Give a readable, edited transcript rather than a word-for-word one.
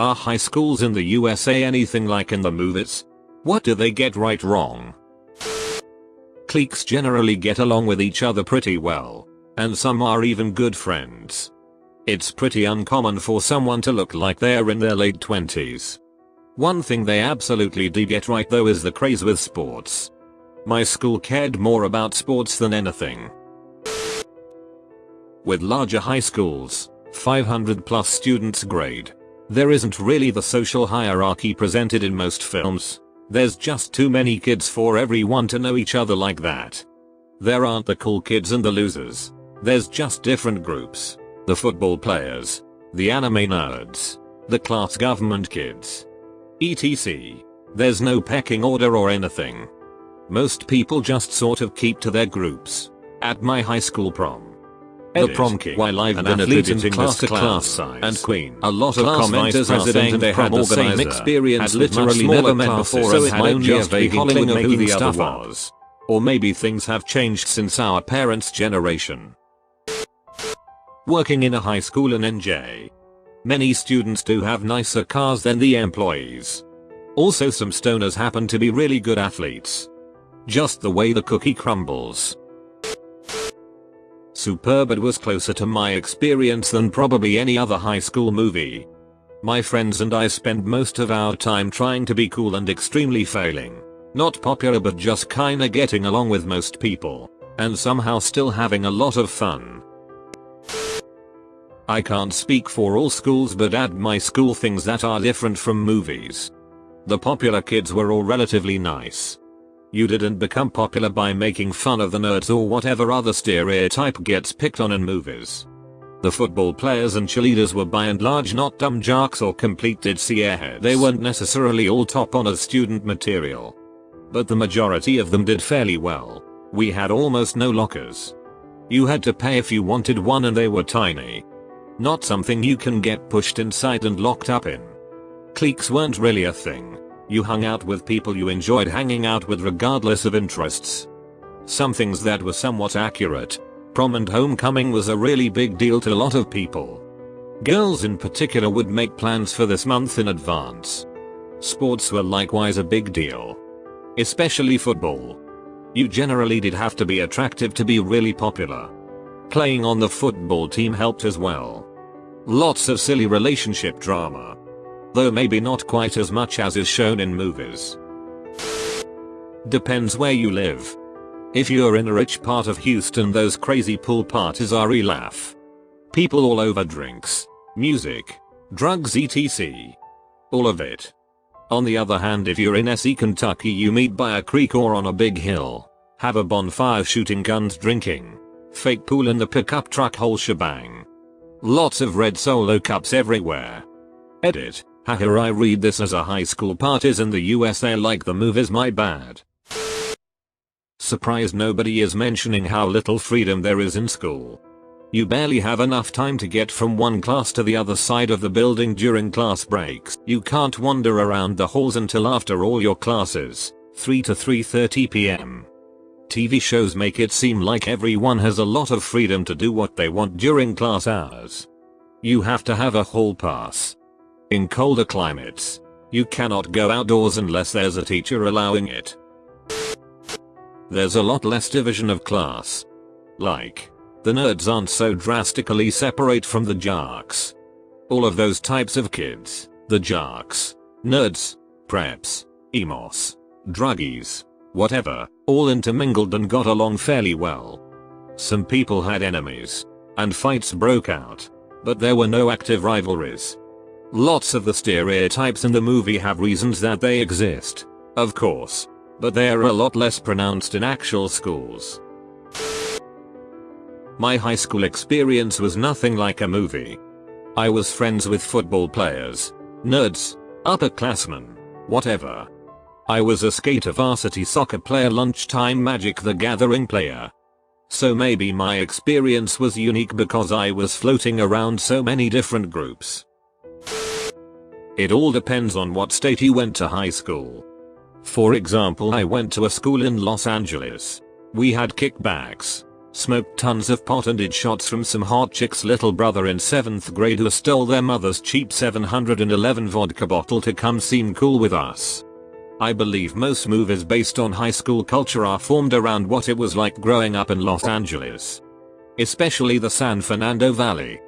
Are high schools in the USA anything like in the movies? What do they get right wrong? Cliques generally get along with each other pretty well, and some are even good friends. It's pretty uncommon for someone to look like they're in their late 20s. One thing they absolutely do get right though is the craze with sports. My school cared more about sports than anything. With larger high schools, 500 plus students grade, there isn't really the social hierarchy presented in most films. There's just too many kids for everyone to know each other like that. There aren't the cool kids and the losers. There's just different groups. The football players, the anime nerds, the class government kids, etc. There's no pecking order or anything. Most people just sort of keep to their groups. At my high school prom, the prom king, while I've been athlete in class to class size and queen, a lot of commenters are saying they had the same experience, had literally never met before, so it might just be Hollywood making the stuff up. Or maybe things have changed since our parents' generation. Working in a high school in NJ, many students do have nicer cars than the employees. Also, some stoners happen to be really good athletes. Just the way the cookie crumbles. Superbad was closer to my experience than probably any other high school movie. My friends and I spent most of our time trying to be cool and extremely failing. Not popular but just kinda getting along with most people, and somehow still having a lot of fun. I can't speak for all schools but at my school things that are different from movies. The popular kids were all relatively nice. You didn't become popular by making fun of the nerds or whatever other stereotype gets picked on in movies. The football players and cheerleaders were by and large not dumb jocks or complete ditzy airheads. They weren't necessarily all top honors student material, but the majority of them did fairly well. We had almost no lockers. You had to pay if you wanted one and they were tiny. Not something you can get pushed inside and locked up in. Cliques weren't really a thing. You hung out with people you enjoyed hanging out with regardless of interests. Some things that were somewhat accurate. Prom and homecoming was a really big deal to a lot of people. Girls in particular would make plans for this month in advance. Sports were likewise a big deal. Especially football. You generally did have to be attractive to be really popular. Playing on the football team helped as well. Lots of silly relationship drama. Though maybe not quite as much as is shown in movies. Depends where you live. If you're in a rich part of Houston, those crazy pool parties are a laugh. People all over drinks, music, drugs etc. All of it. On the other hand, if you're in SE Kentucky, you meet by a creek or on a big hill, have a bonfire shooting guns drinking, fake pool in the pickup truck, whole shebang. Lots of red Solo cups everywhere. Edit. Haha, I read this as a high school parties in the USA like the movies, my bad. Surprised nobody is mentioning how little freedom there is in school. You barely have enough time to get from one class to the other side of the building during class breaks. You can't wander around the halls until after all your classes, 3 to 3:30 p.m. TV shows make it seem like everyone has a lot of freedom to do what they want during class hours. You have to have a hall pass. In colder climates, you cannot go outdoors unless there's a teacher allowing it. There's a lot less division of class. Like, the nerds aren't so drastically separate from the jocks. All of those types of kids, the jocks, nerds, preps, emos, druggies, whatever, all intermingled and got along fairly well. Some people had enemies, and fights broke out, but there were no active rivalries. Lots of the stereotypes in the movie have reasons that they exist, of course, but they are a lot less pronounced in actual schools. My high school experience was nothing like a movie. I was friends with football players, nerds, upperclassmen, whatever. I was a skater, varsity soccer player, lunchtime Magic the Gathering player. So maybe my experience was unique because I was floating around so many different groups. It all depends on what state you went to high school. For example, I went to a school in Los Angeles. We had kickbacks. Smoked tons of pot and did shots from some hot chick's little brother in 7th grade who stole their mother's cheap 711 vodka bottle to come seem cool with us. I believe most movies based on high school culture are formed around what it was like growing up in Los Angeles. Especially the San Fernando Valley.